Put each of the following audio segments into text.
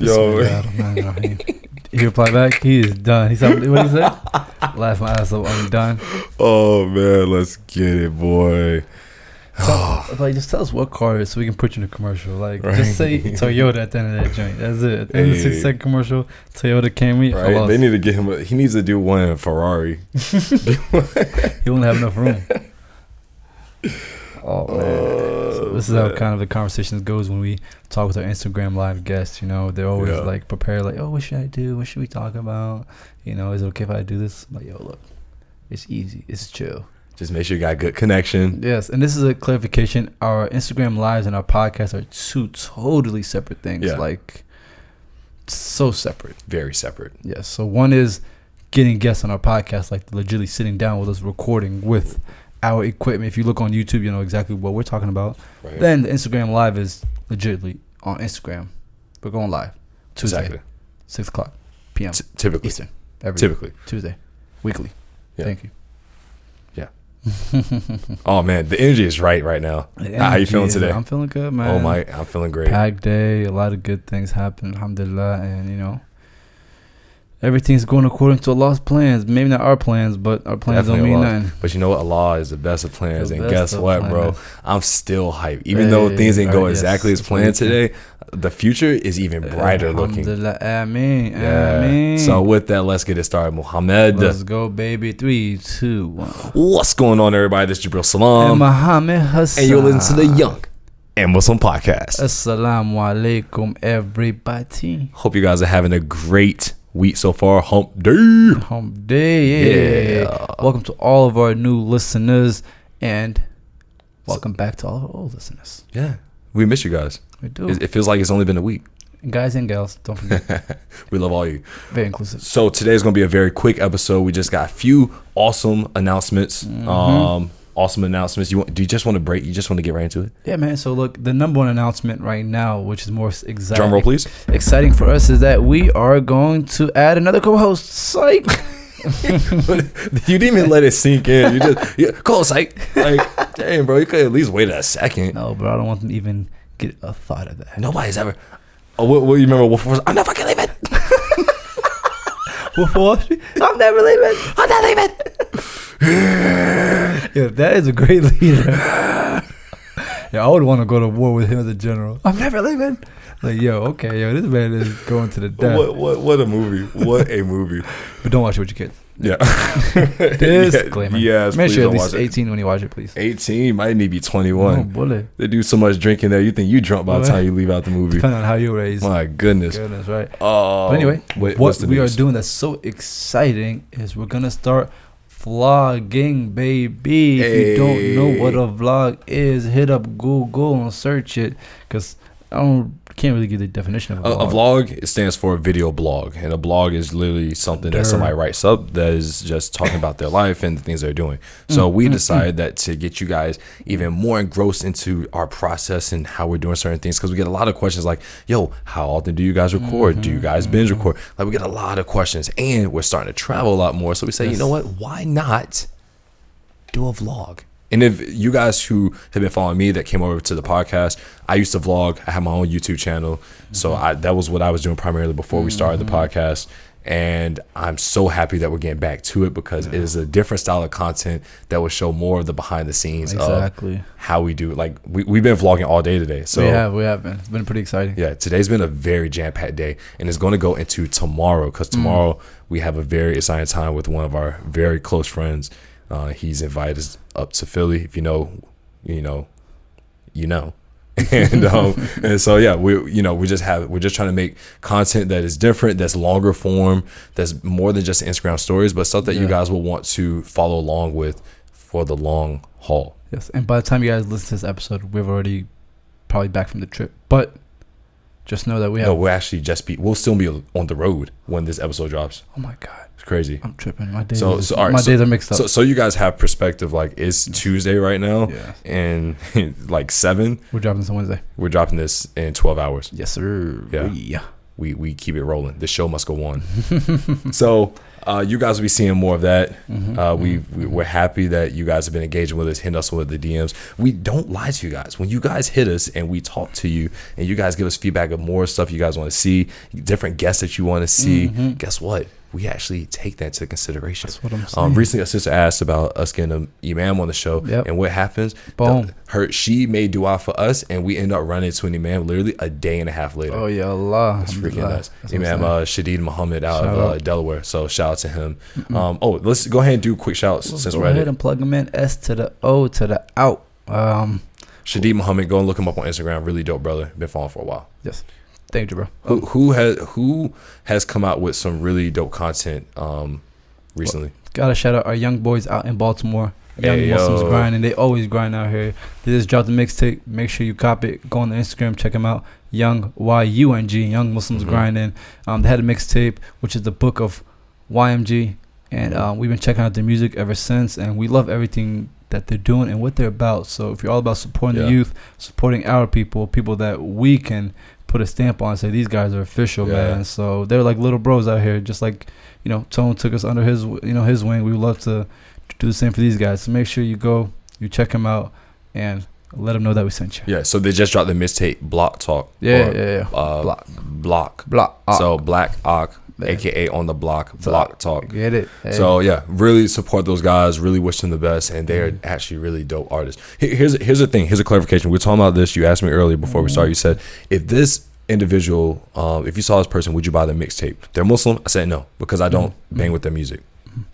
Yo. He replied back, he is done. He said, what he said? Laugh my ass off, I'm done. Oh, man, let's get it, boy. Just tell us what car it is so we can put you in a commercial. Just say Toyota at the end of that joint. That's it. At the end of the 6-second commercial, Toyota Camry. Right? They need to get him. He needs to do one in Ferrari. He won't have enough room. Oh man! So this is how kind of the conversations goes when we talk with our Instagram live guests. They're always prepared. Oh, what should I do? What should we talk about? Is it okay if I do this? I'm like, yo, look, it's easy. It's chill. Just make sure you got good connection. Yes, and this is a clarification. Our Instagram lives and our podcast are two totally separate things. Yeah. So separate. Very separate. Yes. So one is getting guests on our podcast, legitimately sitting down with us, recording with our equipment. If you look on YouTube, you know exactly what we're talking about. Right. Then the Instagram live is legitimately on Instagram. We're going live Tuesday, 6:00 p.m. Typically Eastern. Tuesday, weekly. Yeah. Thank you. Yeah. Oh man, the energy is right now. How you feeling today? I'm feeling good, man. Oh my, I'm feeling great. Packed day, a lot of good things happen, alhamdulillah, and everything's going according to Allah's plans. Maybe not our plans, but our plans definitely don't mean nothing. But you know what? Allah is the best of plans. And guess what, bro? I'm still hyped. Even though things didn't go exactly as planned today, the future is even brighter looking. Ameen. Yeah. Ameen. So with that, let's get it started, Muhammad. Let's go, baby. 3, 2, 1. What's going on, everybody? This is Jibril Salam. And Muhammad Hassan. And you're listening to the Young and Muslim Podcast. Asalaamu Alakum, everybody. Hope you guys are having a great week so far. Hump day. Yeah. Welcome to all of our new listeners and welcome back to all of our old listeners. Yeah. We miss you guys. We do. It feels like it's only been a week. And guys and gals, don't forget. We love all you. Very inclusive. So today's going to be a very quick episode. We just got a few awesome announcements. Awesome announcements. Do you just want to break? You just want to get right into it? Yeah, man. So look, the number one announcement right now, which is more exciting. Drum roll, please. Exciting for us is that we are going to add another co-host. Psych. You didn't even let it sink in. You just call psych. Damn, bro, you could at least wait a second. No, but I don't want them to even get a thought of that. Nobody's ever. Oh, what you remember? Wolf of Wall Street? I'm never fucking leaving. Wolf of Wall Street? I'm never leaving. I'm not leaving. Yeah, that is a great leader. Yeah, I would want to go to war with him as a general. I'm never leaving. This man is going to the death. What a movie. What a movie. But don't watch it with your kids. Yeah. Disclaimer. Yes, make sure at least 18 when you watch it, please. 18 might need to be 21. Oh, bullet. They do so much drinking there. You think you drunk by the time you leave out the movie. Depending on how you were raised. My goodness. Right. But anyway, what we are doing that's so exciting is we're going to start vlogging, baby. If you don't know what a vlog is, hit up Google and search it, because can't really give the definition of a vlog. A vlog, it stands for a video blog, and a blog is literally something that somebody writes up that is just talking about their life and the things they're doing. So we decided that to get you guys even more engrossed into our process and how we're doing certain things, because we get a lot of questions like, yo, how often do you guys record? Do you guys binge record? We get a lot of questions, and we're starting to travel a lot more. So we say, you know what? Why not do a vlog? And if you guys who have been following me that came over to the podcast, I used to vlog. I have my own YouTube channel. So that was what I was doing primarily before we started the podcast. And I'm so happy that we're getting back to it, because it is a different style of content that will show more of the behind the scenes of how we do. We've been vlogging all day today. So we have been. It's been pretty exciting. Yeah, today's been a very jam-packed day, and it's going to go into tomorrow, because tomorrow we have a very exciting time with one of our very close friends. He's invited us up to Philly. If you know. And so yeah, we're just trying to make content that is different, that's longer form, that's more than just Instagram stories, but stuff that you guys will want to follow along with for the long haul. Yes, and by the time you guys listen to this episode, we've already probably back from the trip, but just know that we'll still be on the road when this episode drops. Oh my God. Crazy. I'm tripping. My days days are mixed up. So you guys have perspective. It's Tuesday right now, and 7. We're dropping this on Wednesday. We're dropping this in 12 hours. Yes, sir. Yeah. we keep it rolling. The show must go on. So you guys will be seeing more of that. We're happy that you guys have been engaging with us, hitting us with the DMs. We don't lie to you guys. When you guys hit us and we talk to you and you guys give us feedback of more stuff you guys want to see, different guests that you want to see, guess what? We actually take that into consideration. That's what I'm saying. Recently, a sister asked about us getting an imam on the show, and what happens? Boom. She made dua for us, and we end up running to an imam literally a day and a half later. Oh yeah, Allah. That's freaking nuts. Imam Shadid Muhammad out of Delaware. So shout out to him. Let's go ahead and do quick shouts since we're at it. Go ahead and plug them in. S to the O to the out. Shadid Muhammad, go and look him up on Instagram. Really dope brother. Been following for a while. Yes. Thank you, bro. Who has come out with some really dope content recently? Gotta shout out our young boys out in Baltimore. Young Muslims grinding. They always grind out here. They just dropped a mixtape. Make sure you cop it. Go on the Instagram, check them out. Young YUNG, Young Muslims grinding. They had a mixtape, which is the book of YMG, and we've been checking out their music ever since. And we love everything that they're doing and what they're about. So if you're all about supporting the youth, supporting our people that we can put a stamp on and say these guys are official, man. So they're like little bros out here, just like, you know, Tone took us under his wing. We would love to do the same for these guys. So make sure you go, you check them out, and let them know that we sent you. Yeah, so they just dropped the mixtape Block Talk. Block. So Black Ock, aka on the block, Block Talk. Get it. Hey. So yeah, really support those guys, really wish them the best, and they're actually really dope artists. Here's the thing, here's a clarification. We were talking about this, you asked me earlier before we started, you said, if this individual, if you saw this person, would you buy the mixtape? They're Muslim? I said no, because I don't bang with their music.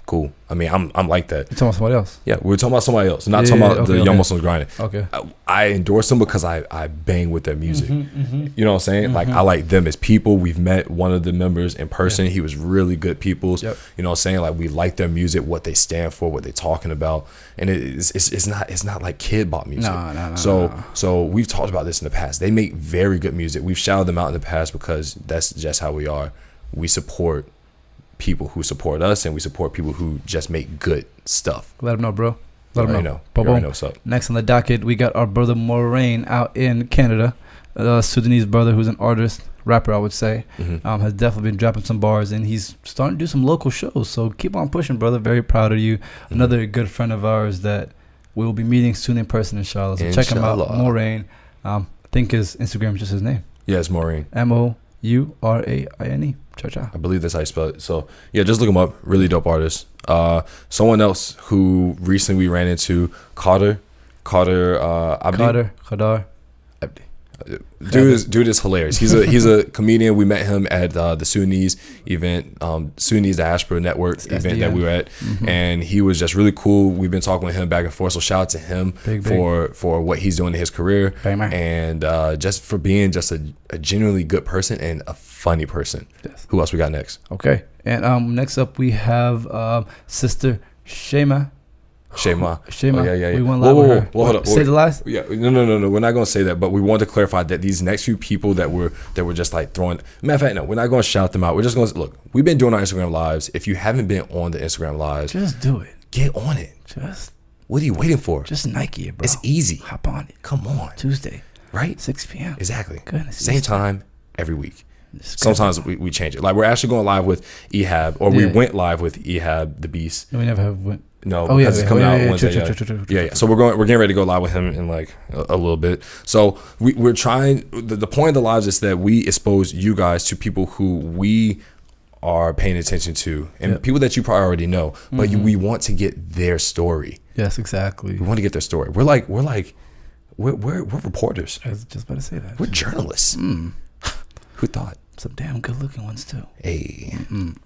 Cool. I mean, I'm like that. You're talking about somebody else? Yeah, we're talking about somebody else. Not talking about the Young Muslims grinding. Okay. I endorse them because I bang with their music. You know what I'm saying? Like, I like them as people. We've met one of the members in person. He was really good peoples. You know what I'm saying? Like, we like their music, what they stand for, what they're talking about. And it's not like kid bop music. No. So we've talked about this in the past. They make very good music. We've shouted them out in the past because that's just how we are. We support people who support us, and we support people who just make good stuff. Let them know, bro. Let them know. You already know what's up. Next on the docket, we got our brother Moraine out in Canada, a Sudanese brother who's an artist, rapper, I would say. Has definitely been dropping some bars, and he's starting to do some local shows. So keep on pushing, brother. Very proud of you. Another good friend of ours that we will be meeting soon in person, inshallah. So check him out, Moraine. I think his Instagram is just his name. Yeah, it's Moraine. Mouraine. Cha-cha. I believe that's how you spell it. So yeah, just look him up. Really dope artist. Someone else who recently we ran into, Carter Abdi. Abdi. Dude is hilarious. He's a comedian. We met him at the Sunnis event, Sunnis Diaspora Network event that we were at, and he was just really cool. We've been talking with him back and forth. So shout out to him for what he's doing in his career, and just for being just a genuinely good person and a funny person. Yes. Who else we got next? Okay, and next up we have Sister Shema. Shema. Oh, yeah. We went live with her. Hold up. Say the lies? Yeah. No. We're not gonna say that, but we want to clarify that these next few people that were just like throwing. Matter of fact, no, we're not gonna shout them out. We're just gonna look. We've been doing our Instagram lives. If you haven't been on the Instagram lives, just do it. Get on it. What are you waiting for? Just Nike it, bro. It's easy. Hop on it. Come on. Tuesday, right? 6 p.m. Exactly. Goodness. Same time every week. Sometimes we change it. Like we're actually going live with Ehab, or we went live with Ehab the Beast. No, we never have went. No, because it's coming out Wednesday. Yeah. So we're getting ready to go live with him in like a little bit. So we're trying. The point of the lives is that we expose you guys to people who we are paying attention to, and people that you probably already know, but we want to get their story. Yes, exactly. We want to get their story. We're reporters. I was just about to say that. We're journalists. Who thought? Some damn good looking ones too. Hey.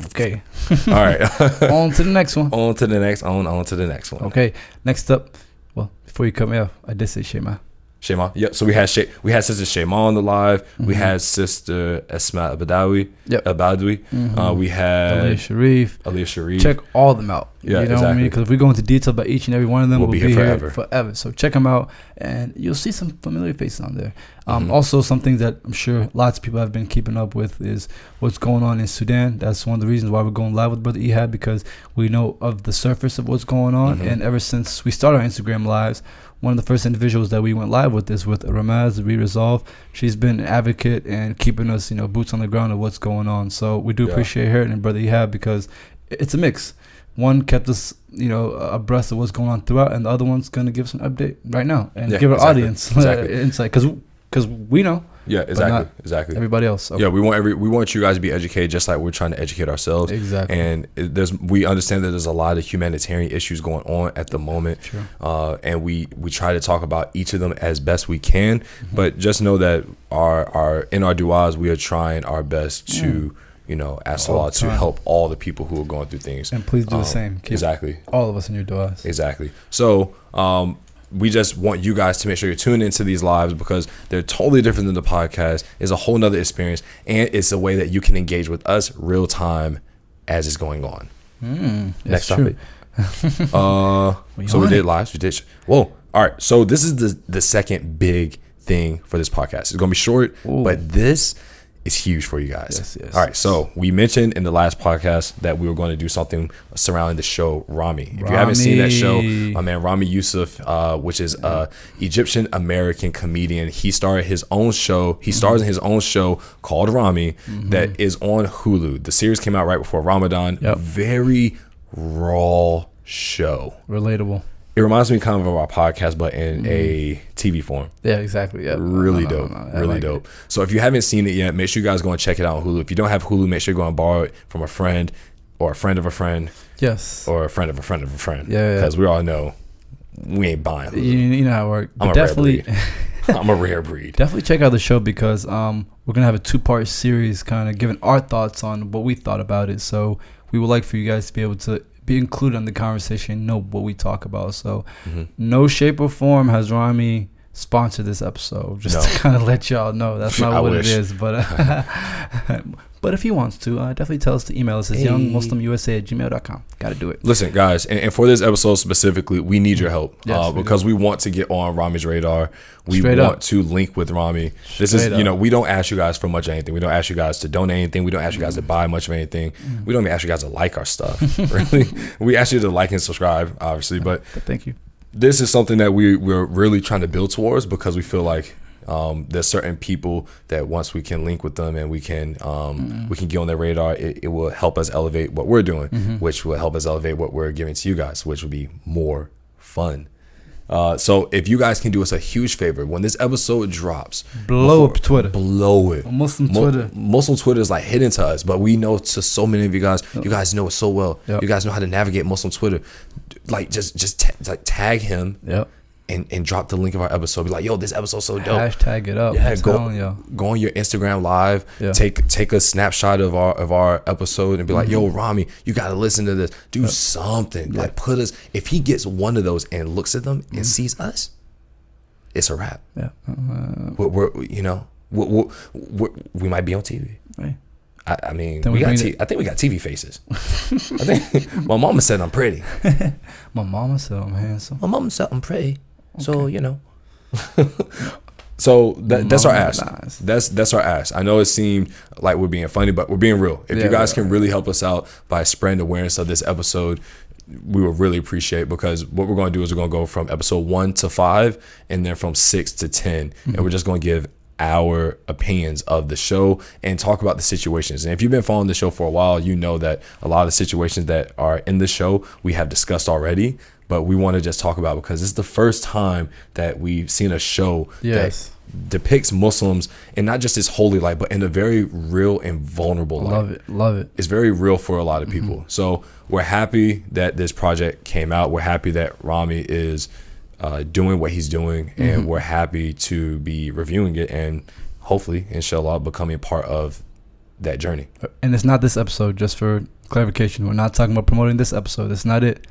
Okay. All right. On to the next one. On to the next one. Okay. Next up. Well, before you cut me off, I did say Shema. Yep. So we had Sister Shema on the live. We had Sister Asma Abadawi. Yep. Abadwi. We had Aliyah Sharif. Check all of them out. Yeah, you know what I mean? Because if we go into detail about each and every one of them, we'll be here forever. So check them out, and you'll see some familiar faces on there. Also, something that I'm sure lots of people have been keeping up with is what's going on in Sudan. That's one of the reasons why we're going live with Brother Ehab, because we know of the surface of what's going on. And ever since we started our Instagram lives, one of the first individuals that we went live with is with Ramaz, Resolve. She's been an advocate and keeping us, boots on the ground of what's going on. So we do appreciate her and Brother Ehab, because it's a mix. One kept us, abreast of what's going on throughout, and the other one's going to give us an update right now and give our audience insight, because we know. Yeah, exactly. Everybody else. Okay. Yeah, we want you guys to be educated, just like we're trying to educate ourselves. Exactly. And we understand that there's a lot of humanitarian issues going on at the moment. Sure. And we try to talk about each of them as best we can. But just know that in our du'as, we are trying our best to ask Allah to help all the people who are going through things. And please do the same. Keep all of us in your du'as. Exactly. So we just want you guys to make sure you're tuned into these lives, because they're totally different than the podcast. It's a whole nother experience, and it's a way that you can engage with us real time as it's going on. Next topic. So we did lives. We did. Whoa. All right. So this is the second big thing for this podcast. It's going to be short, but this is huge for you guys. Yes. All right. So we mentioned in the last podcast that we were going to do something surrounding the show Rami. If you haven't seen that show, my man Rami Youssef, which is a Egyptian American comedian, he started his own show. He stars in his own show called Rami that is on Hulu. The series came out right before Ramadan. Very raw show. Relatable. It reminds me kind of our podcast, but in a TV form. Yeah, exactly. Yeah, really dope. Really dope. So if you haven't seen it yet, make sure you guys go and check it out on Hulu. If you don't have Hulu, make sure you go and borrow it from a friend or a friend of a friend. Yes. Or a friend of a friend of a friend. Yeah. Because we all know we ain't buying Hulu. You know how it works. I'm a rare breed. Definitely check out the show, because we're going to have a 2-part series kind of giving our thoughts on what we thought about it. So we would like for you guys to be able to be included in the conversation, know what we talk about. So no shape or form has Rami sponsored this episode, just to kind of let y'all know that's not what it is. But but if he wants to, definitely tell us to email us at youngmuslimusa@gmail.com. Gotta do it. Listen, guys, and for this episode specifically, we need your help, because we want to get on Rami's radar. We want to link with Rami. This is, we don't ask you guys for much of anything. We don't ask you guys to donate anything. We don't ask you guys to buy much of anything. We don't even ask you guys to like our stuff. Really, we ask you to like and subscribe, obviously. But thank you. This is something that we're really trying to build towards, because we feel like there's certain people that once we can link with them and we can get on their radar, it will help us elevate what we're doing, which will help us elevate what we're giving to you guys, which will be more fun. So if you guys can do us a huge favor, when this episode drops, blow up Twitter. Blow it. Muslim Twitter. Muslim Twitter is like hidden to us, but we know to so many of you guys. You guys know it so well. You guys know how to navigate Muslim Twitter. Like just tag him. And drop the link of our episode. Be like, yo, this episode's so dope. Hashtag it up. Yeah, go on your Instagram live. Take a snapshot of our episode and be like, yo, Rami, you gotta listen to this. Do something. Like put us. If he gets one of those and looks at them and sees us, it's a wrap. We might be on TV. Right. I mean, I think we got TV faces. I think my mama said I'm pretty. My mama said I'm handsome. My mama said I'm pretty. Okay. So so that's our ask. Nice. That's our ask. I know it seemed like we're being funny, but we're being real. If you guys can really help us out by spreading awareness of this episode, we would really appreciate, because what we're going to do is we're going to go from episode 1 to 5 and then from 6 to 10, and we're just going to give our opinions of the show and talk about the situations. And if you've been following the show for a while, you know that a lot of the situations that are in the show we have discussed already, but we want to just talk about, because it's the first time that we've seen a show that depicts Muslims in not just this holy light, but in a very real and vulnerable light. Love it. It's very real for a lot of people. So we're happy that this project came out. We're happy that Rami is doing what he's doing, and we're happy to be reviewing it and hopefully, inshallah, becoming part of that journey. And it's not this episode, just for clarification. We're not talking about promoting this episode. That's not it.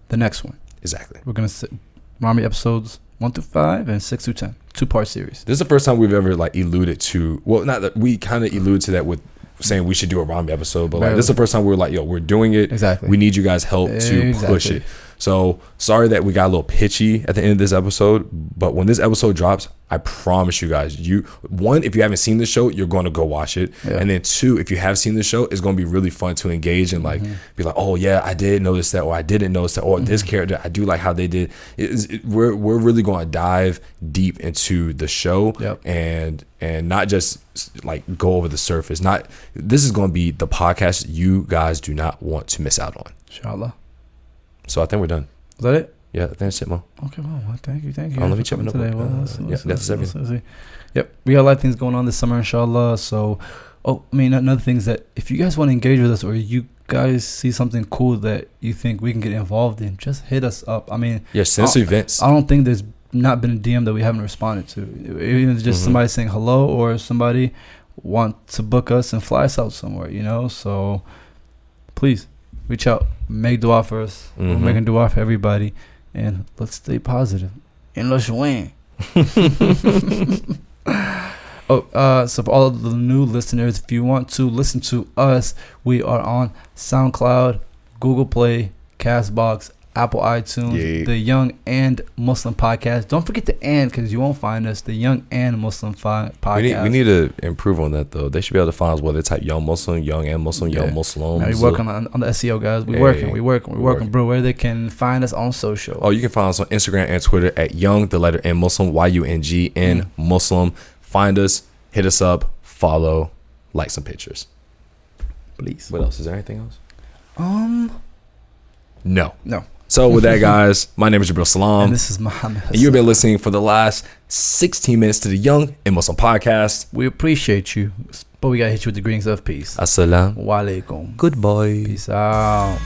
The next one. Exactly. We're going to Rami episodes 1 through 5 and 6 through 10. 2-part series. This is the first time we've ever alluded to, well, not that we kind of alluded to that with saying we should do a Rami episode, but this is the first time we're like, yo, we're doing it. Exactly. We need you guys' help to push it. So sorry that we got a little pitchy at the end of this episode, but when this episode drops, I promise you guys, if you haven't seen the show, you're going to go watch it. Yeah. And then 2, if you have seen the show, it's going to be really fun to engage and like be like, oh yeah, I did notice that, or I didn't notice that, or this character, I do like how they did. We're really going to dive deep into the show. Yep. and not just like go over the surface. This is going to be the podcast you guys do not want to miss out on. Inshallah. So I think we're done. Is that it? Yeah, I think that's it, Mo. Okay, well, thank you. Let me check my notebook. That's everything. Yep, we got a lot of things going on this summer, inshallah. So, another thing is that if you guys want to engage with us, or you guys see something cool that you think we can get involved in, just hit us up. I mean, send us events. I don't think there's not been a DM that we haven't responded to. Even if it's just somebody saying hello, or somebody want to book us and fly us out somewhere, So, please reach out, make dua for us. We're making dua for everybody. And let's stay positive. And let's win. So for all of the new listeners, if you want to listen to us, we are on SoundCloud, Google Play, Castbox, Apple iTunes, the Young and Muslim Podcast. Don't forget the and, because you won't find us. The Young and Muslim Podcast. We need to improve on that, though. They should be able to find us whether they type Young Muslim, Young and Muslim, Young Muslim. We're working on the SEO, guys. We're working, bro. Where they can find us on social. Oh, you can find us on Instagram and Twitter at Young, the letter N Muslim, YUNG, Muslim. Find us, hit us up, follow, like some pictures. Please. What else? Is there anything else? No. No. So with that, guys, my name is Jabril Salam. And this is Muhammad Hassan. And you've been listening for the last 16 minutes to the Young and Muslim Podcast. We appreciate you, but we got to hit you with the greetings of peace. Asalaamu Alakum. Goodbye. Peace out.